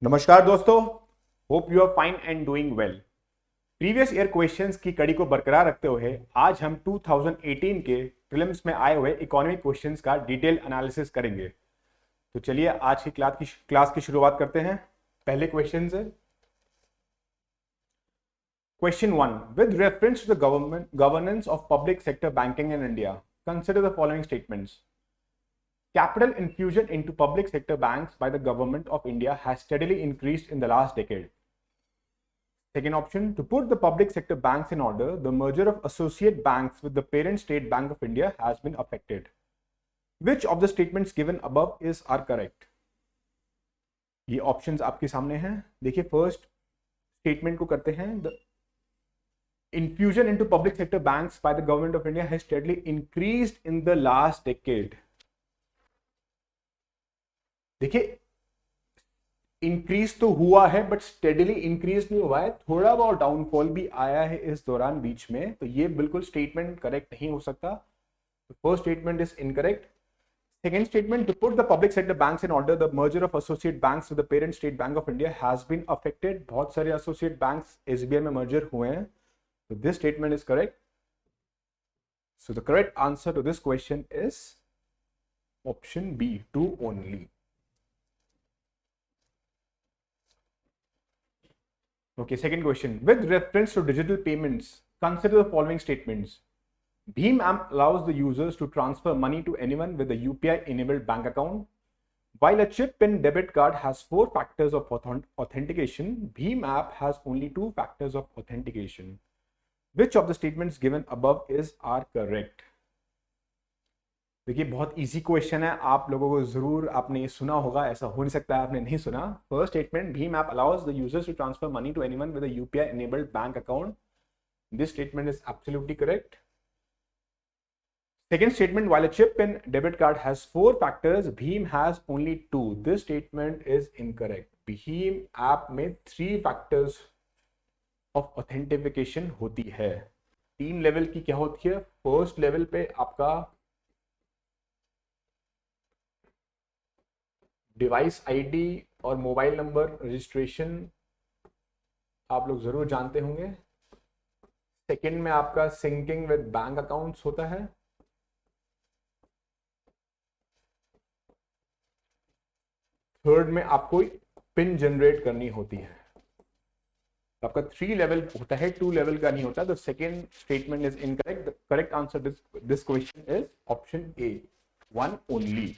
नमस्कार दोस्तों, hope you are fine and doing well. Previous year questions की कड़ी को बरकरार रखते हुए आज हम 2018 के प्रीलिम्स में आए हुए इकोनॉमिक क्वेश्चंस का डिटेल एनालिसिस करेंगे। तो चलिए आज की क्लास की शुरुआत करते हैं। पहले क्वेश्चन से question 1, with reference to the governance of public sector banking in India, consider the following statements. Capital infusion into public sector banks by the government of India has steadily increased in the last decade. Second option, to put the public sector banks in order, the merger of associate banks with the parent state Bank of India has been affected. Which of the statements given above are correct? ये options आपके सामने हैं। देखिए, first statement को करते हैं। The infusion into public sector banks by the government of India has steadily increased in the last decade. देखिए, increase तो हुआ है बट स्टेडली इंक्रीज नहीं हुआ है, थोड़ा बहुत डाउनफॉल भी आया है इस दौरान बीच में, तो ये बिल्कुल स्टेटमेंट करेक्ट नहीं हो सकता। First statement is incorrect. Second statement, to put the public sector banks in order, the merger of associate banks with the parent State Bank of India has been affected. बहुत सारे associate banks SBI में merger हुए हैं, तो this statement is correct. So the correct answer to this question is option B, 2 only. Okay, second question. With reference to digital payments, consider the following statements. Bheem app allows the users to transfer money to anyone with a UPI-enabled bank account. While a chip-in debit card has 4 factors of authentication, Bheem app has only 2 factors of authentication. Which of the statements given above are correct? देखिए, बहुत easy question है, आप लोगों को जरूर आपने ये सुना होगा, ऐसा हो नहीं सकता है आपने नहीं सुना। फर्स्ट स्टेटमेंट, भीम app allows the users to transfer money to anyone with a UPI enabled bank account. This statement is absolutely correct. Second statement, while a chip-in debit card has 4 factors, Bheem has only 2. This statement is incorrect. Bheem app में 3 factors of authentication होती है। 3 level की क्या होती है? First level पे आपका device ID और मोबाइल नंबर रजिस्ट्रेशन आप लोग जरूर जानते होंगे। सेकंड में आपका सिंकिंग विद बैंक अकाउंट्स होता है। थर्ड में आपको पिन जनरेट करनी होती है। आपका 3 लेवल होता है, 2 लेवल का नहीं होता। The second statement is incorrect. The correct answer this question is option A, 1 only.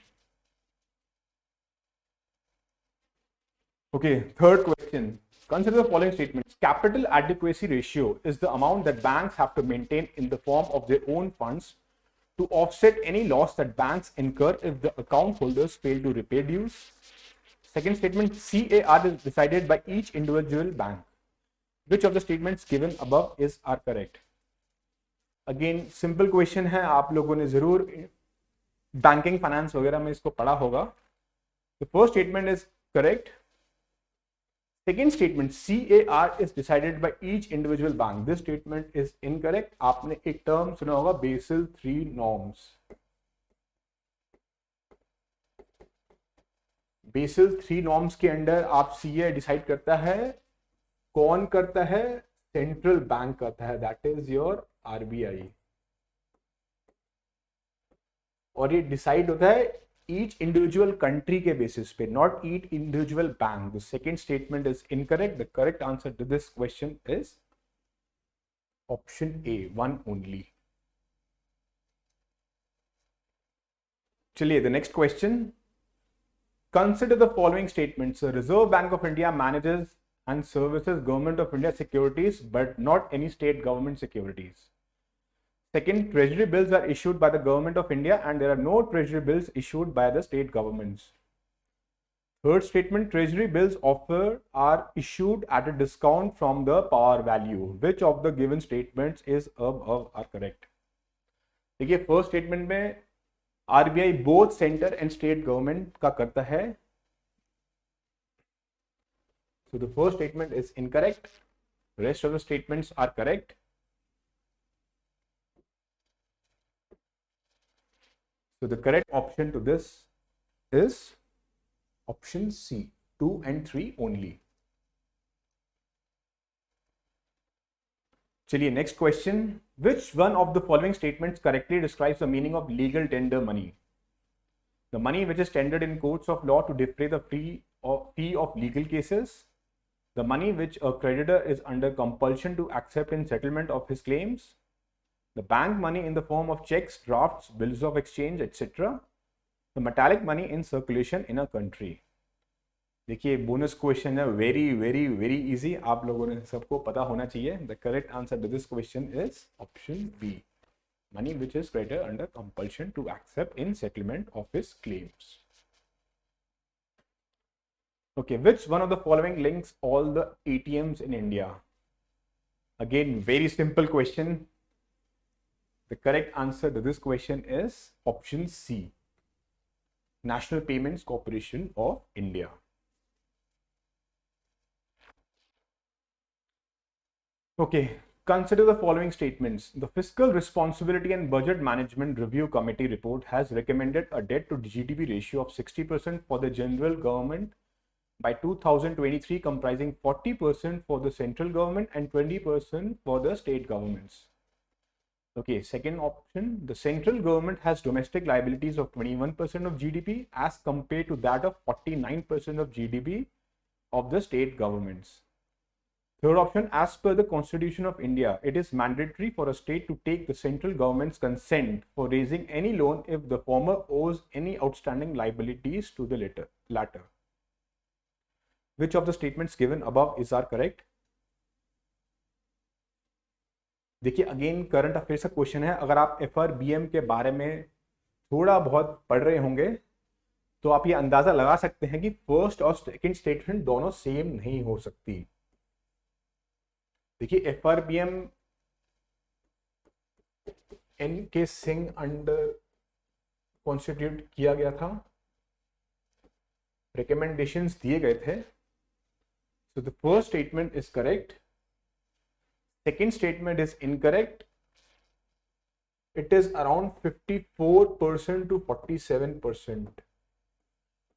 Okay, third question. Consider the following statements. Capital adequacy ratio is the amount that banks have to maintain in the form of their own funds to offset any loss that banks incur if the account holders fail to repay dues. Second statement, CAR is decided by each individual bank. Which of the statements given above are correct? Again, simple question है, आप लोगों ने जरूर banking finance वगैरह में इसको पढ़ा होगा। The first statement is correct. Second statement, CAR is decided by each individual bank. This statement is incorrect. आपने एक टर्म सुना होगा, बेसिल 3 नॉर्म्स। बेसिल 3 नॉर्म्स के अंडर आप CA डिसाइड करता है, कौन करता है? सेंट्रल बैंक करता है, दैट इज योर RBI। और ये डिसाइड होता है each individual country के basis पे, not each individual bank. The second statement is incorrect. The correct answer to this question is option A, 1 only. चलिए, the next question. Consider the following statements. The Reserve Bank of India manages and services Government of India securities, but not any state government securities. Second, treasury bills are issued by the government of India and there are no treasury bills issued by the state governments. Third statement, treasury bills are issued at a discount from the par value. Which of the given statements is above are correct? देखिए, first statement में RBI both centre and state government का करता है, so the first statement is incorrect. Rest of the statements are correct. So the correct option to this is option C, 2 and 3 only. चलिए next question. Which one of the following statements correctly describes the meaning of legal tender money? The money which is tendered in courts of law to defray the fee of legal cases. The money which a creditor is under compulsion to accept in settlement of his claims. The bank money in the form of checks, drafts, bills of exchange, etc. The metallic money in circulation in a country. देखिए bonus question है, very very very easy, आप लोगों ने सबको पता होना चाहिए. The correct answer to this question is option B, money which is credited under compulsion to accept in settlement of his claims. Okay, which one of the following links all the ATMs in India? Again, very simple question. The correct answer to this question is option C, National Payments Corporation of India. Okay, consider the following statements. The Fiscal Responsibility and Budget Management Review Committee report has recommended a debt to GDP ratio of 60% for the general government by 2023, comprising 40% for the central government and 20% for the state governments. Okay, second option, the central government has domestic liabilities of 21% of GDP as compared to that of 49% of GDP of the state governments. Third option, as per the Constitution of India, it is mandatory for a state to take the central government's consent for raising any loan if the former owes any outstanding liabilities to the latter. Which of the statements given above is are correct? देखिए again current affairs का question है. अगर आप FRBM के बारे में थोड़ा बहुत पढ़ रहे होंगे तो आप ये अंदाजा लगा सकते हैं कि फर्स्ट और सेकंड स्टेटमेंट दोनों सेम नहीं हो सकती. देखिए FRBM NK Singh under constitute किया गया था, रिकमेंडेशंस दिए गए थे. So the first statement is correct. Second statement is incorrect. It is around 54% to 47%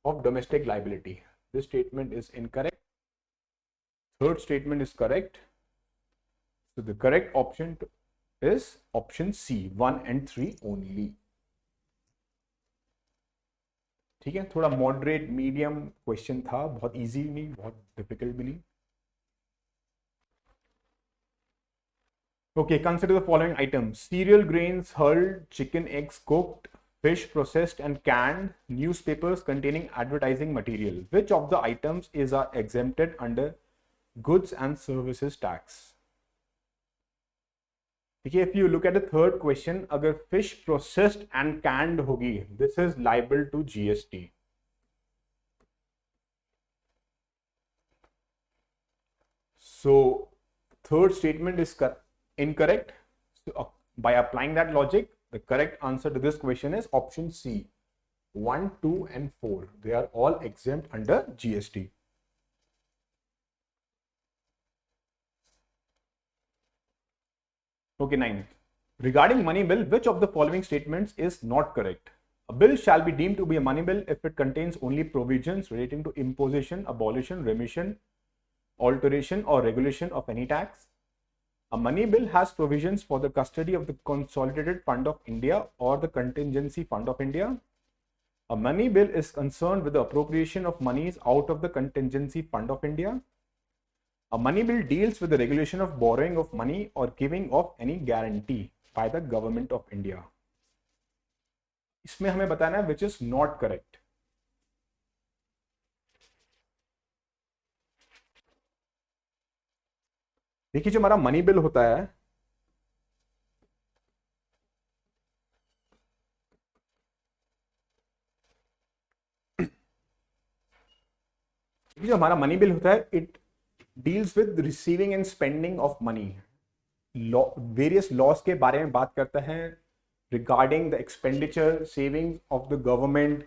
of domestic liability. This statement is incorrect. Third statement is correct. So the correct option is option C, 1 and 3 only. ठीक है, थोड़ा moderate medium question था, बहुत easy नहीं, बहुत difficult भी नहीं. Okay, consider the following items: cereal, grains, hulled, chicken, eggs, cooked, fish, processed and canned, newspapers containing advertising material. Which of the items are exempted under goods and services tax? देखिए, if you look at the third question, अगर fish processed and canned होगी, this is liable to GST. So third statement is incorrect. So by applying that logic, the correct answer to this question is option C, 1, 2 and 4. They are all exempt under GST. Okay, 9. Regarding money bill, which of the following statements is not correct? A bill shall be deemed to be a money bill if it contains only provisions relating to imposition, abolition, remission, alteration or regulation of any tax. A money bill has provisions for the custody of the Consolidated Fund of India or the Contingency Fund of India. A money bill is concerned with the appropriation of monies out of the Contingency Fund of India. A money bill deals with the regulation of borrowing of money or giving of any guarantee by the government of India. इसमें हमें बताना है which is not correct. देखिए, जो हमारा money bill होता है, जो हमारा मनी बिल होता है, it deals with receiving end spending of money. Various loss के बारे में बात करता है regarding the expenditure, savings of the government,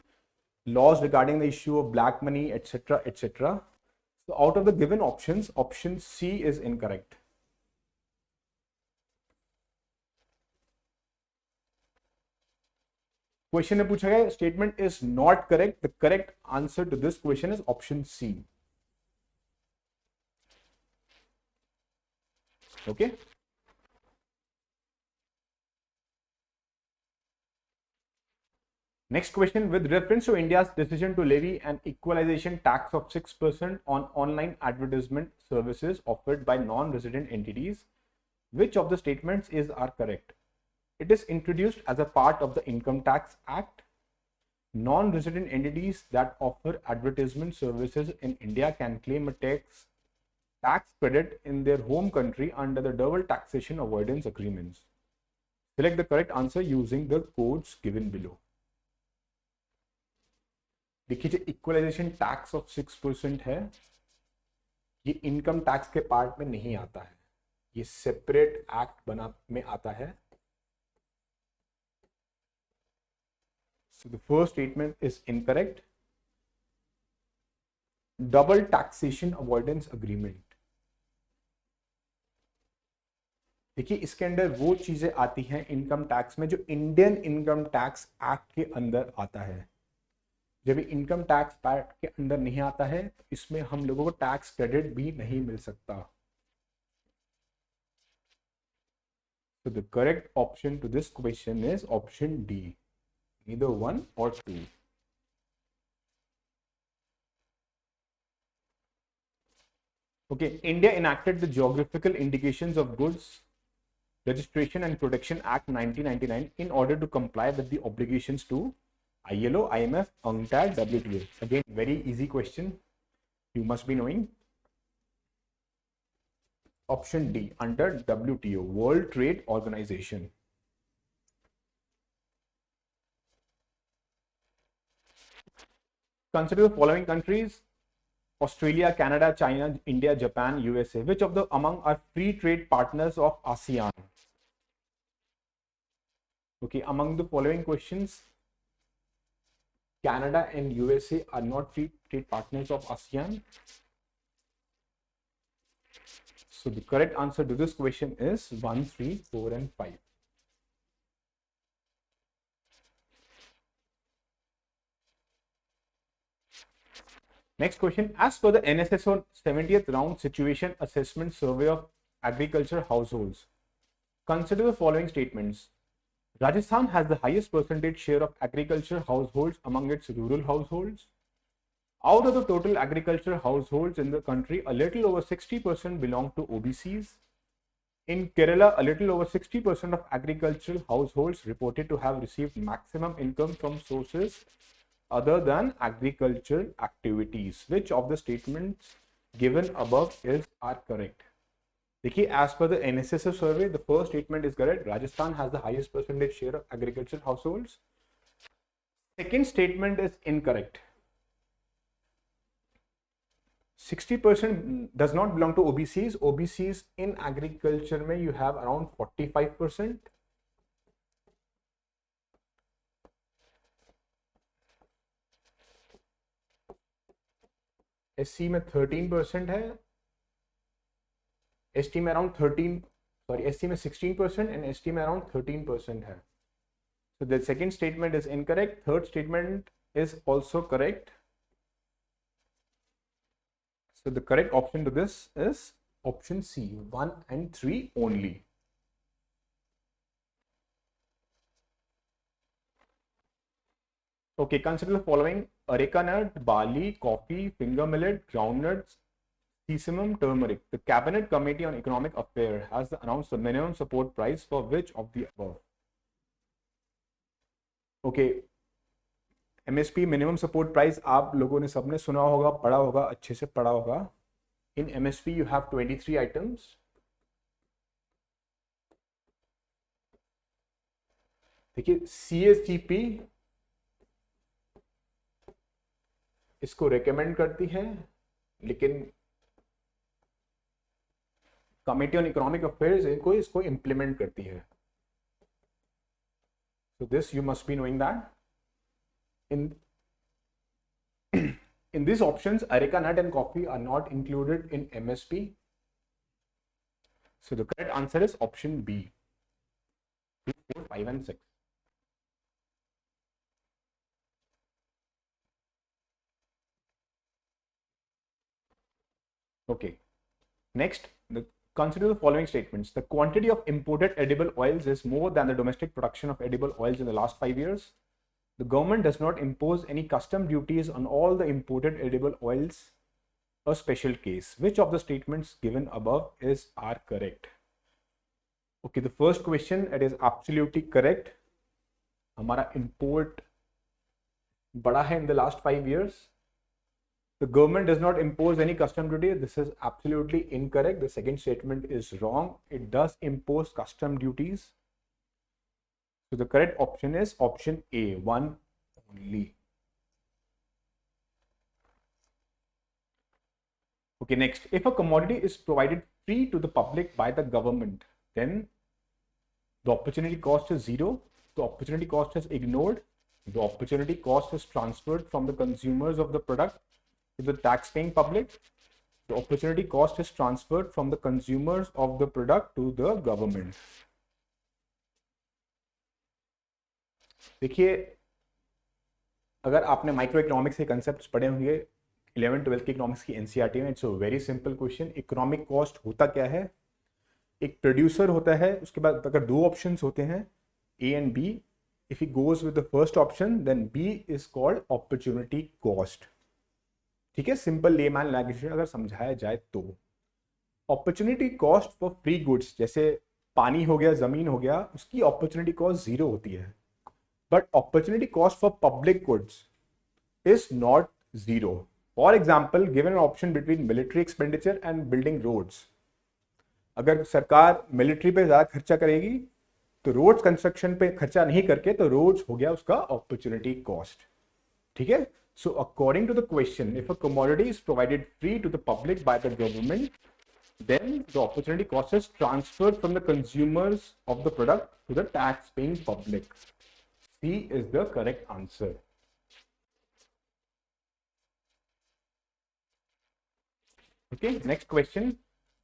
laws regarding the issue of black money, etc., etc. So out of the given options, option C is incorrect. Question में पूछा गया, statement is not correct. The correct answer to this question is option C. Okay. Next question, with reference to India's decision to levy an equalization tax of 6% on online advertisement services offered by non-resident entities, which of the statements are correct? It is introduced as a part of the Income Tax Act. Non-resident entities that offer advertisement services in India can claim a tax credit in their home country under the double taxation avoidance agreements. Select the correct answer using the codes given below. देखिए जो equalisation tax of 6% है, ये income tax के part में नहीं आता है, ये सेपरेट एक्ट बना में आता है. So the first statement is incorrect. Double taxation avoidance agreement. देखिए इसके अंदर वो चीजें आती हैं इनकम टैक्स में जो इंडियन इनकम टैक्स एक्ट के अंदर आता है. जब इनकम टैक्स पैक्ट के अंदर नहीं आता है तो इसमें हम लोगों को टैक्स क्रेडिट भी नहीं मिल सकता. So the correct option to this question is option D, either 1 or 2. Okay, India enacted the Geographical Indications of Goods Registration and Protection Act 1999 in order to comply with the obligations to ILO, IMF, UNCTAD, WTO. Again, very easy question. You must be knowing. Option D, under WTO, World Trade Organization. Consider the following countries: Australia, Canada, China, India, Japan, USA. Which of the among are free trade partners of ASEAN? Okay, among the following questions, Canada and USA are not free trade partners of ASEAN. So the correct answer to this question is 1, 3, 4, and 5. Next question, as per the NSSO 70th round situation assessment survey of agriculture households, consider the following statements. Rajasthan has the highest percentage share of agriculture households among its rural households. Out of the total agriculture households in the country, a little over 60% belong to OBCs. In Kerala, a little over 60% of agricultural households reported to have received maximum income from sources other than agricultural activities. Which of the statements given above are correct? देखिए, as per the NSSO survey, the first statement is correct. Rajasthan has the highest percentage share of agricultural households. Second statement is incorrect. 60% does not belong to OBCs. OBCs in agriculture में you have around 45%. SC में 13% है. ST में around 16% and ST में around 13% है. So the second statement is incorrect. Third statement is also correct. So the correct option to this is option C, 1 and 3 only. Okay, consider the following: areca nut, barley, coffee, finger millet, groundnuts, Sesamum, turmeric. The Cabinet Committee on Economic Affairs has announced the minimum support price for which of the above? Okay, MSP minimum support price आप लोगों ने सबने सुना होगा, पढ़ा होगा, अच्छे से पढ़ा होगा. In MSP you have 23 items. देखिए CSGP इसको रेकमेंड करती है, लेकिन कमिटी ऑन इकोनॉमिक अफेयर्स इसको इंप्लीमेंट करती है. So this you must be knowing that. In these options, areca nut and coffee are not included in MSP. So the correct answer is option B, 2, 4, 5, and 6. Okay. Next, consider the following statements. The quantity of imported edible oils is more than the domestic production of edible oils in the last 5 years. The government does not impose any custom duties on all the imported edible oils, a special case. Which of the statements given above are correct? Okay, the first question, it is absolutely correct. हमारा import बढ़ा है in the last 5 years. The government does not impose any custom duty. This is absolutely incorrect. The second statement is wrong. It does impose custom duties. So the correct option is option A, one only. Okay, next. If a commodity is provided free to the public by the government, then the opportunity cost is zero. The opportunity cost is ignored. The opportunity cost is transferred from the consumers of the product to the tax-paying public. The opportunity cost is transferred from the consumers of the product to the government. देखिए, अगर आपने micro economics के concepts पढ़े होंगे 11-12 की economics की NCERT में, it's a very simple question. Economic cost होता क्या है? एक प्रोड्यूसर होता है, उसके बाद अगर दो ऑप्शंस होते हैं A and B, if he goes with the first option then B is called opportunity cost. ठीक है, सिंपल लेमैन लैंग्वेज में अगर समझाया जाए तो opportunity cost for free goods, जैसे पानी हो गया, जमीन हो गया, उसकी अपॉर्चुनिटी कॉस्ट जीरो होती है. But opportunity cost for public goods is not zero. For example, given an option between military expenditure and building roads, अगर सरकार मिलिट्री पे ज्यादा खर्चा करेगी तो रोड्स कंस्ट्रक्शन पे खर्चा नहीं करके, तो रोड्स हो गया उसका अपॉर्चुनिटी कॉस्ट. ठीक है. So according to the question, if a commodity is provided free to the public by the government, then the opportunity cost is transferred from the consumers of the product to the tax-paying public. C is the correct answer. Okay, next question.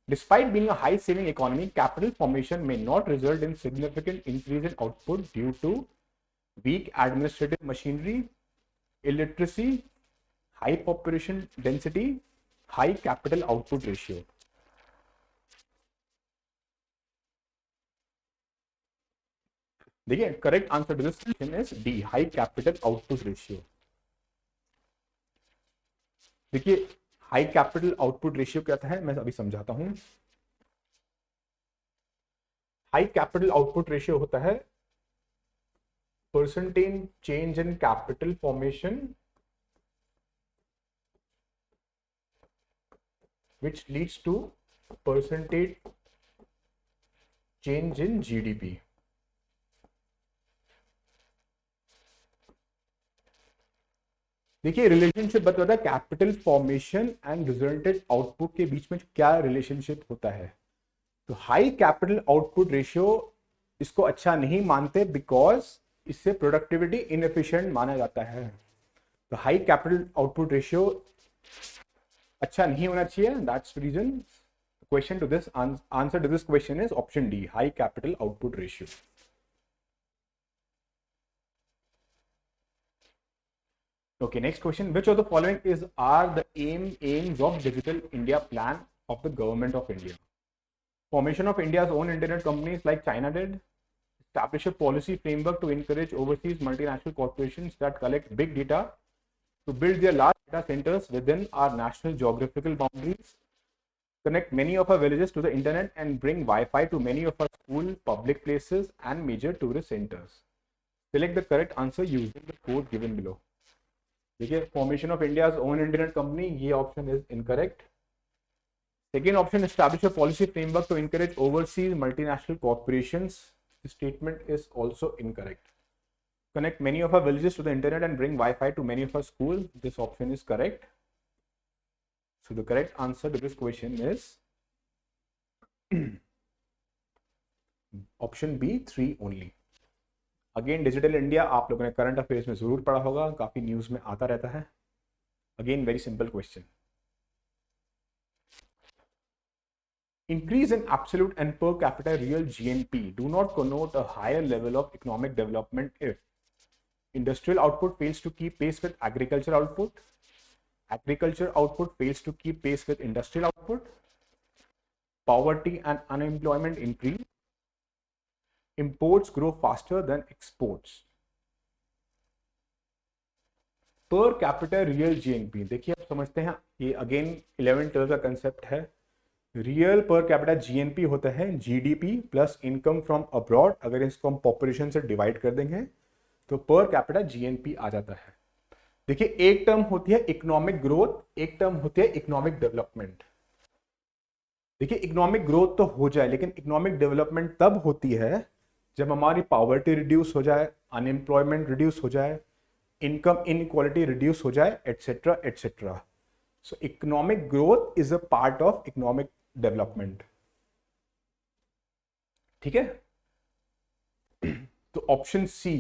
Despite being a high-saving economy, capital formation may not result in significant increase in output due to weak administrative machinery, illiteracy, high population density, high capital output ratio. देखिए, correct answer to this question is D, high capital output ratio. देखिए, high capital output ratio क्या है, मैं अभी समझाता हूं. High capital output ratio होता है percentage change in capital formation which leads to percentage change in GDP. देखिए, रिलेशनशिप बताता है capital formation and resulted output के बीच में क्या रिलेशनशिप होता है. तो हाई कैपिटल आउटपुट रेशियो इसको अच्छा नहीं मानते, बिकॉज इससे प्रोडक्टिविटी इनएफिशिएंट माना जाता है. तो हाई कैपिटल आउटपुट रेशियो अच्छा नहीं होना चाहिए. That's the reason. Question to this answer to this question is option D, high capital output ratio. Okay, next question. Which of the following are the aims of Digital India plan of the government of India? Formation of India's own internet companies like China did. Establish a policy framework to encourage overseas multinational corporations that collect big data to build their large data centers within our national geographical boundaries. Connect many of our villages to the internet and bring Wi-Fi to many of our school, public places and major tourist centers. Select the correct answer using the code given below. देखिए, formation of India's own internet company, ये option is incorrect. Second option, establish a policy framework to encourage overseas multinational corporations, statement is also incorrect. Connect many of our villages to the internet and bring wifi to many of our school, this option is correct. So the correct answer to this question is option B, 3 only. Again, digital India आप लोगों ने current affairs में जरूर पढ़ा होगा, काफी news में आता रहता है. Again, very simple question. Increase in absolute and per capita real GNP do not connote a higher level of economic development if industrial output fails to keep pace with agriculture output, agriculture output fails to keep pace with industrial output, poverty and unemployment increase, imports grow faster than exports. पर capital real GNP, देखिए आप समझते हैं ये again 11-12 का concept है. Real पर capital GNP होता है GDP plus income from abroad. अगर इसको हम पॉपुलेशन से डिवाइड कर देंगे तो पर कैपिटल जीएनपी आ जाता है. देखिए एक टर्म होती है इकोनॉमिक ग्रोथ, एक टर्म होती है इकोनॉमिक डेवलपमेंट. देखिए इकोनॉमिक ग्रोथ तो हो जाए, लेकिन इकोनॉमिक डेवलपमेंट तब होती है जब हमारी पॉवर्टी रिड्यूस हो जाए, अनएम्प्लॉयमेंट रिड्यूस हो जाए, इनकम इनइक्वालिटी रिड्यूस हो जाए, etcetera etcetera. So economic growth is a part of economic development. ठीक है, तो option C,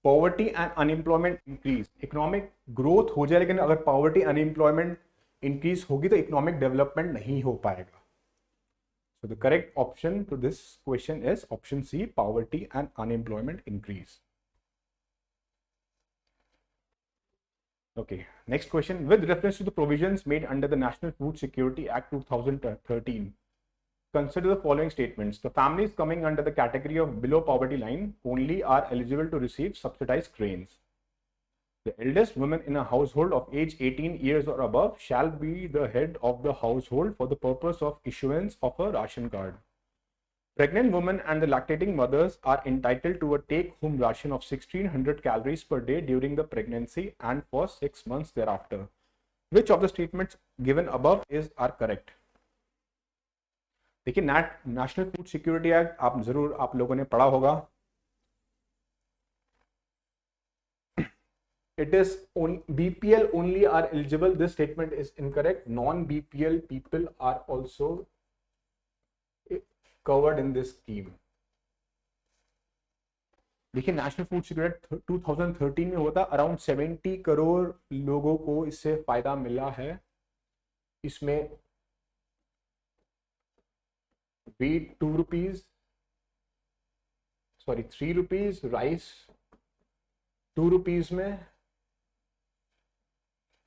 poverty and unemployment increase. Economic growth हो जाए, लेकिन अगर पॉवर्टी अनएम्प्लॉयमेंट इंक्रीज होगी तो इकोनॉमिक डेवलपमेंट नहीं हो पाएगा. So the correct option to this question is option C, poverty and unemployment increase. Okay, next question. With reference to the provisions made under the National Food Security Act 2013, consider the following statements. The families coming under the category of below poverty line only are eligible to receive subsidized grains. The eldest woman in a household of age 18 years or above shall be the head of the household for the purpose of issuance of a ration card. Pregnant women and the lactating mothers are entitled to a take-home ration of 1600 calories per day during the pregnancy and for 6 months thereafter. Which of the statements given above are correct? देखिए national food security act आप जरूर आप लोगों ने पढ़ा होगा. It is on BPL only are eligible. This statement is incorrect. Non-BPL people are also covered in this scheme. देखिए national food security 2013 में होता, अराउंड 70 करोड़ लोगों को इससे फायदा मिला है. इसमें wheat 2 rupees, sorry 3 rupees, rice 2 rupees में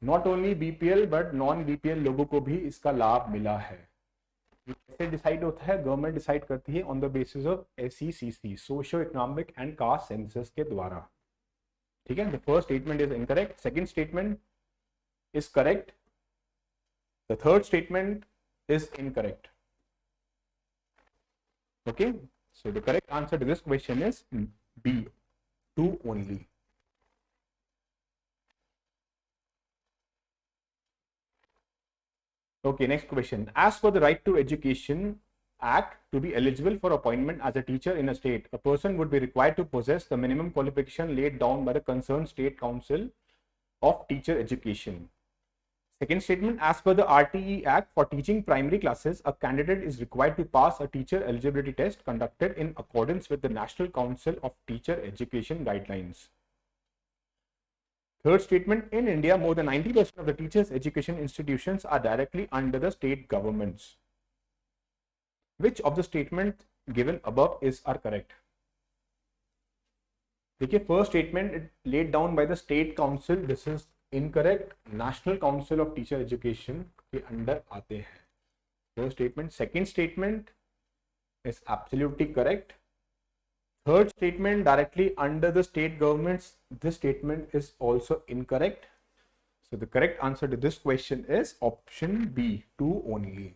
not only BPL but non BPL लोगों को भी इसका लाभ मिला है. कैसे डिसाइड होता है? गवर्नमेंट डिसाइड करती है on the basis of SECC, socio economic and caste census के द्वारा. ठीक है, the first statement is incorrect, second statement is correct, the third statement is incorrect. Okay, so the correct answer to this question is B, 2 only. Okay, next question. As per the Right to Education Act, to be eligible for appointment as a teacher in a state, a person would be required to possess the minimum qualification laid down by the concerned state council of teacher education. Second statement, as per the RTE Act, for teaching primary classes, a candidate is required to pass a teacher eligibility test conducted in accordance with the National Council of Teacher Education guidelines. Third statement, in India, more than 90% of the teachers' education institutions are directly under the state governments. Which of the statements given above are correct? देखिए first statement laid down by the state council, this is incorrect. National Council of Teacher Education के under आते हैं first statement. Second statement is absolutely correct. Third statement, directly under the state governments, this statement is also incorrect. So the correct answer to this question is option B, 2 only.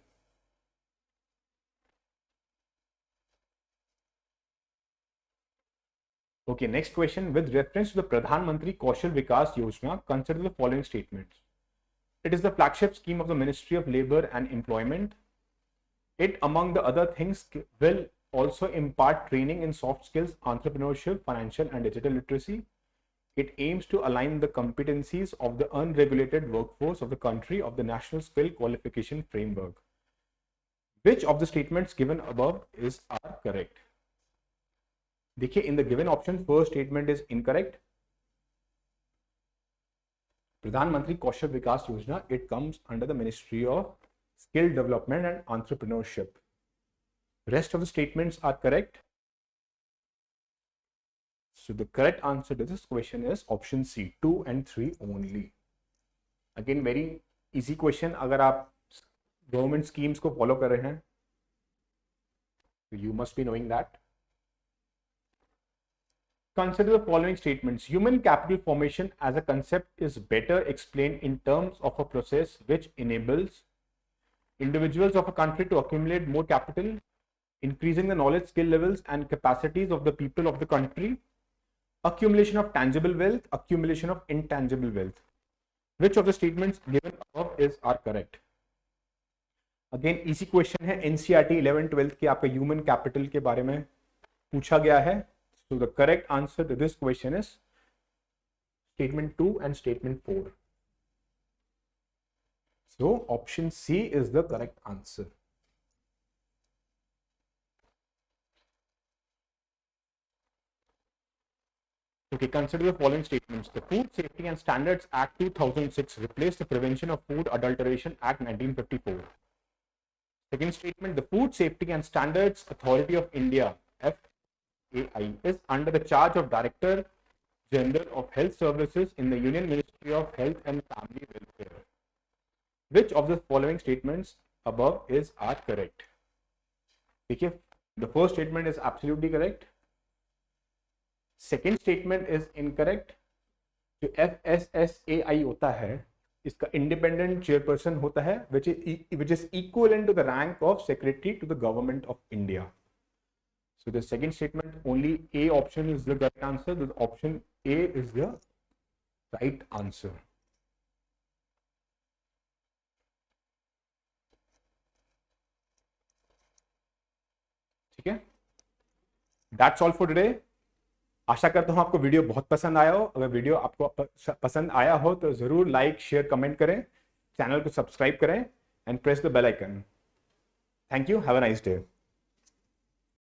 Okay, next question. With reference to the Pradhan Mantri Kaushal Vikas Yojana, consider the following statements. It is the flagship scheme of the Ministry of Labour and Employment. It, among the other things, will also impart training in soft skills, entrepreneurship, financial and digital literacy. It aims to align the competencies of the unregulated workforce of the country of the National Skill Qualification Framework. Which of the statements given above are correct? देखिए in the given option, first statement is incorrect. Pradhan Mantri Kaushal Vikas Yojana, it comes under the Ministry of Skill Development and Entrepreneurship. Rest of the statements are correct. So the correct answer to this question is option C, 2 and 3 only. Again, very easy question. अगर आप government schemes को follow कर रहे हैं, you must be knowing that. Consider the following statements. Human capital formation as a concept is better explained in terms of a process which enables individuals of a country to accumulate more capital, increasing the knowledge, skill levels, and capacities of the people of the country. Accumulation of tangible wealth, accumulation of intangible wealth. Which of the statements given above are correct? Again, easy question है. NCERT 11th-12th के आपका human capital के बारे में पूछा गया है. So the correct answer to this question is statement 2 and statement 4. So option C is the correct answer. Okay, consider the following statements. The Food Safety and Standards Act 2006 replaced the Prevention of Food Adulteration Act 1954. Second statement, the Food Safety and Standards Authority of India, FAI, is under the charge of Director General of Health Services in the Union Ministry of Health and Family Welfare. Which of the following statements above are correct? देखिए, the first statement is absolutely correct. Second statement is incorrect. जो FSSAI होता है, इसका independent chairperson होता है, which is equivalent to the rank of Secretary to the Government of India. So the second statement, only A option is the correct answer. The option A is the right answer. ठीक है? That's all for today. आशा करता हूं आपको video बहुत पसंद आया हो. अगर वीडियो आपको पसंद आया हो तो जरूर लाइक, शेयर, कमेंट करें, चैनल को सब्सक्राइब करें and press the bell icon. Thank you. Have a nice day.